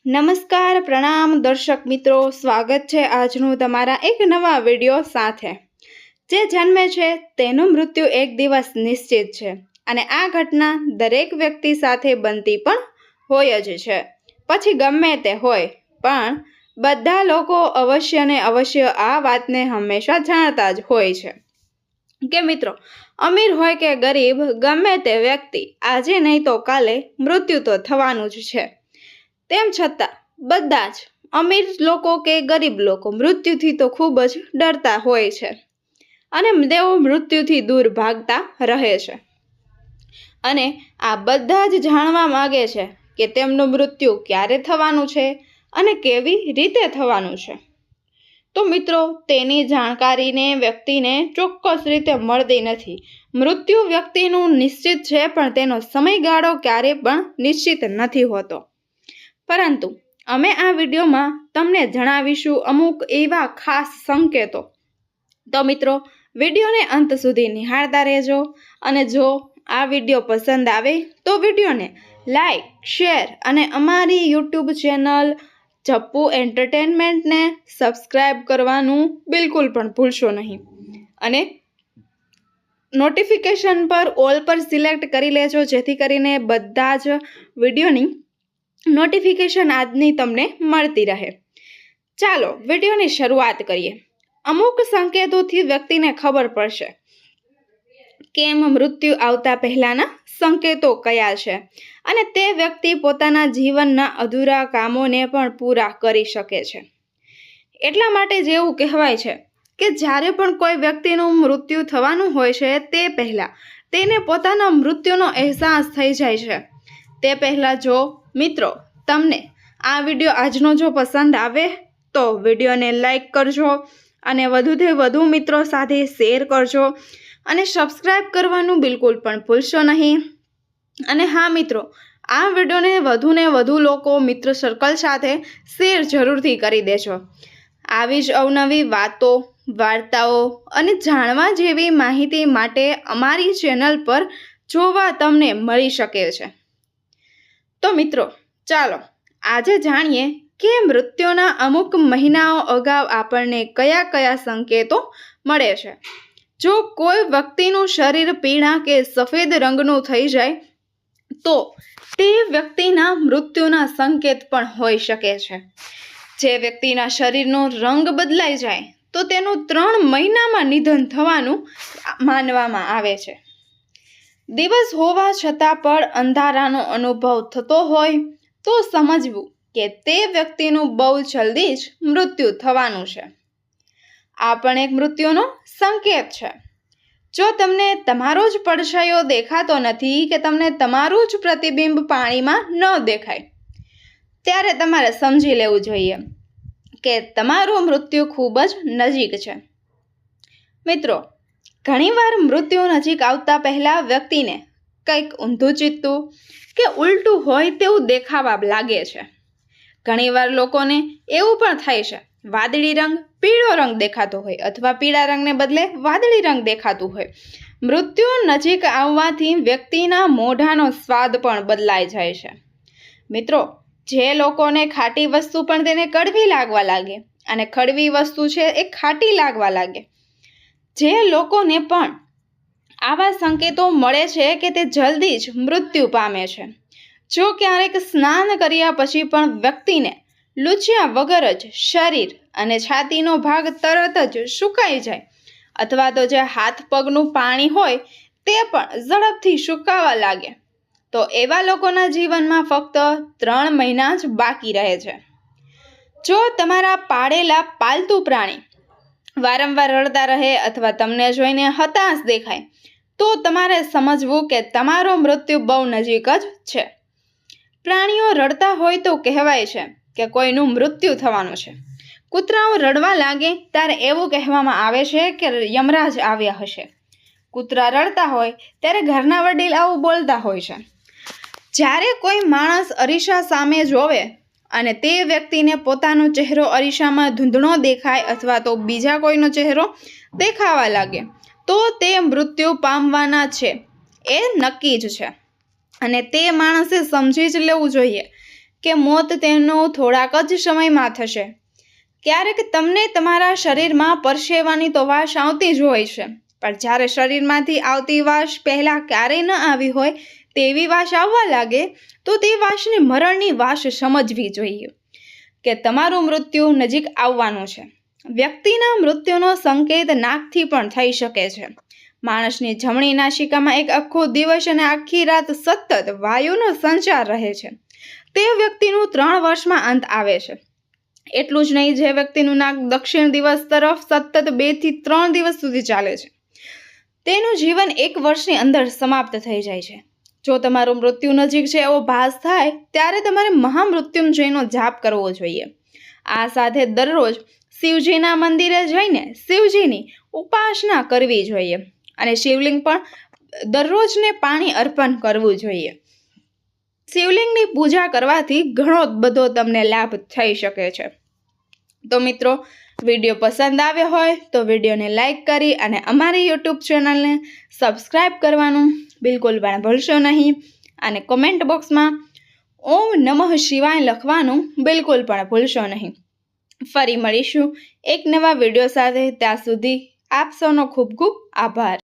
નમસ્કાર, પ્રણામ દર્શક મિત્રો, સ્વાગત છે આજનું તમારા એક નવા વિડીયો સાથે। જે જન્મે છે તેનું મૃત્યુ એક દિવસ નિશ્ચિત છે અને આ ઘટના દરેક વ્યક્તિ સાથે બનતી પણ હોય જ છે। પછી ગમે તે હોય પણ બધા લોકો અવશ્ય ને અવશ્ય આ વાતને હંમેશા જાણતા જ હોય છે કે મિત્રો, અમીર હોય કે ગરીબ, ગમે તે વ્યક્તિ આજે નહીં તો કાલે મૃત્યુ તો થવાનું જ છે। તેમ છતાં બધા જ અમીર લોકો કે ગરીબ લોકો મૃત્યુથી તો ખૂબ જ ડરતા હોય છે અને તેઓ મૃત્યુથી દૂર ભાગતા રહે છે અને આ બધા જ જાણવા માગે છે કે તેમનું મૃત્યુ ક્યારે થવાનું છે અને કેવી રીતે થવાનું છે। તો મિત્રો, તેની જાણકારીને વ્યક્તિને ચોક્કસ રીતે મળતી નથી। મૃત્યુ વ્યક્તિનું નિશ્ચિત છે પણ તેનો સમયગાળો ક્યારે પણ નિશ્ચિત નથી હોતો। પરંતુ અમે આ વિડીયોમાં તમને જણાવીશું અમુક એવા ખાસ સંકેતો। તો મિત્રો, વિડીયોને અંત સુધી નિહાળતા રહેજો અને જો આ વિડીયો પસંદ આવે તો વિડીયોને લાઈક, શેર અને અમારી યુટ્યુબ ચેનલ ચપ્પુ એન્ટરટેનમેન્ટને સબસ્ક્રાઈબ કરવાનું બિલકુલ પણ ભૂલશો નહીં અને નોટિફિકેશન પર ઓલ પર સિલેક્ટ કરી લેજો, જેથી કરીને બધા જ વિડીયોની નોટિફિકેશન આજની તમને મળતી રહે। ચાલો વિડીયોની શરૂઆત કરીએ। અમુક સંકેતોથી વ્યક્તિને ખબર પડશે કેમ મૃત્યુ આવતા પહેલાના સંકેતો કયા છે અને તે વ્યક્તિ પોતાના જીવનના અધૂરા કામોને પણ પૂરા કરી શકે છે। એટલા માટે જ એવું કહેવાય છે કે જ્યારે પણ કોઈ વ્યક્તિનું મૃત્યુ થવાનું હોય છે તે પહેલાં તેને પોતાના મૃત્યુનો અહેસાસ થઈ જાય છે। તે પહેલાં જો મિત્રો તમને આ વિડીયો આજનો જો પસંદ આવે તો વિડીયોને લાઈક કરજો અને વધુથી વધુ મિત્રો સાથે શેર કરજો અને સબસ્ક્રાઈબ કરવાનું બિલકુલ પણ ભૂલશો નહીં। અને હા મિત્રો, આ વિડીયોને વધુને વધુ લોકો મિત્ર સર્કલ સાથે શેર જરૂરથી કરી દેજો। આવી જ અવનવી વાતો, વાર્તાઓ અને જાણવા જેવી માહિતી માટે અમારી ચેનલ પર જોવા તમને મળી શકે છે। તો મિત્રો ચાલો આજે જાણીએ કે મૃત્યુના અમુક મહિનાઓ અગાઉ આપણને કયા કયા સંકેતો મળે છે। જો કોઈ વ્યક્તિનું શરીર પીળા કે સફેદ રંગનું થઈ જાય તો તે વ્યક્તિના મૃત્યુના સંકેત પણ હોઈ શકે છે। જે વ્યક્તિના શરીરનો રંગ બદલાઈ જાય તો તેનું 3 મહિનામાં નિધન થવાનું માનવામાં આવે છે। દિવસ હોવા છતાં પણ અંધારાનો અનુભવ થતો હોય તો સમજવું કે તે વ્યક્તિનું બહુ જલ્દી જ મૃત્યુ થવાનું છે। આ પણ એક મૃત્યુનો સંકેત છે। જો તમને તમારો જ પડછાયો દેખાતો નથી કે તમને તમારું જ પ્રતિબિંબ પાણીમાં ન દેખાય, ત્યારે તમારે સમજી લેવું જોઈએ કે તમારું મૃત્યુ ખૂબ જ નજીક છે। મિત્રો, ઘણીવાર મૃત્યુ નજીક આવતા પહેલા વ્યક્તિને કંઈક ઊંધું ચિત્તું કે ઉલટું હોય તેવું દેખાવા લાગે છે। ઘણીવાર લોકોને એવું પણ થાય છે વાદળી રંગ પીળો રંગ દેખાતો હોય અથવા પીળા રંગને બદલે વાદળી રંગ દેખાતું હોય। મૃત્યુ નજીક આવવાથી વ્યક્તિના મોઢાનો સ્વાદ પણ બદલાઈ જાય છે। મિત્રો, જે લોકોને ખાટી વસ્તુ પણ તેને કડવી લાગવા લાગે અને કડવી વસ્તુ છે એ ખાટી લાગવા લાગે, જે લોકોને પણ આવા સંકેતો મળે છે કે તે જલ્દી જ મૃત્યુ પામે છે। જો ક્યારેક સ્નાન કર્યા પછી પણ વ્યક્તિને લૂછ્યા વગર જ શરીર અને છાતીનો ભાગ તરત જ સુકાઈ જાય અથવા તો જે હાથ પગનું પાણી હોય તે પણ ઝડપથી સુકાવા લાગે તો એવા લોકોના જીવનમાં ફક્ત 3 મહિના જ બાકી રહે છે। જો તમારા પાળેલા પાલતુ પ્રાણી વારંવાર રડતા રહે અથવા તમને જોઈને હતાશ દેખાય તો તમારે સમજવું કે તમારો મૃત્યુ બહુ નજીક જ છે। પ્રાણીઓ રડતા હોય તો કહેવાય છે કે કોઈનું મૃત્યુ થવાનું છે। કૂતરાઓ રડવા લાગે ત્યારે એવું કહેવામાં આવે છે કે યમરાજ આવ્યા હશે। કૂતરા રડતા હોય ત્યારે ઘરના વડીલ આવું બોલતા હોય છે। જ્યારે કોઈ માણસ અરીસા સામે જોવે અને તે વ્યક્તિને પોતાનો ચહેરો અરીસામાં ધૂંધળો દેખાય અથવા તો બીજા કોઈનો ચહેરો દેખાવા લાગે તો તે મૃત્યુ પામવાના છે એ નક્કી જ છે અને તે માણસે સમજી જ લેવું જોઈએ કે મોત તેનું થોડાક જ સમયમાં થશે. ક્યારેક તમને તમારા શરીરમાં પરસેવાની તો વાસ આવતી જ હોય છે, પણ જ્યારે શરીરમાંથી આવતી વાસ પહેલાં ક્યારેય ન આવી હોય તેવી વાસ આવવા લાગે તો તે વાસને મરણની વાસ સમજવી જોઈએ કે તમારું મૃત્યુ નજીક આવવાનું છે. વ્યક્તિના મૃત્યુનો સંકેત નાકથી પણ થઈ શકે છે. માણસની જમણી નાસિકામાં એક આખો દિવસ અને આખી રાત સતત વાયુનો સંચાર રહે છે. તે વ્યક્તિનું 3 વર્ષમાં અંત આવે છે. એટલું જ નહીં, જે વ્યક્તિનું નાક દક્ષિણ દિવસ તરફ સતત 2 થી 3 દિવસ સુધી ચાલે છે તેનું જીવન 1 વર્ષની અંદર સમાપ્ત થઈ જાય છે. જો તમારું મૃત્યુ નજીક છે એવો ભાસ થાય ત્યારે તમારે મહામૃત્યુંજયનો જાપ કરવો જોઈએ. આ સાથે દરરોજ શિવજીના મંદિરે જઈને શિવજીની ઉપાસના કરવી જોઈએ અને શિવલિંગ પણ દરરોજને પાણી અર્પણ કરવું જોઈએ. શિવલિંગની પૂજા કરવાથી ઘણો બધો તમને લાભ થઈ શકે છે. તો મિત્રો, વિડીયો પસંદ આવ્યો હોય તો વિડીયોને લાઈક કરી અને અમારી યુટ્યુબ ચેનલને સબસ્ક્રાઈબ કરવાનું બિલકુલ પણ ભૂલશો નહીં અને કોમેન્ટ બોક્સમાં ઓમ નમઃ શિવાય લખવાનું બિલકુલ પણ ભૂલશો નહીં. ફરી મળીશું એક નવા વિડીયો સાથે. ત્યાં સુધી આપ સૌનો ખૂબ ખૂબ આભાર.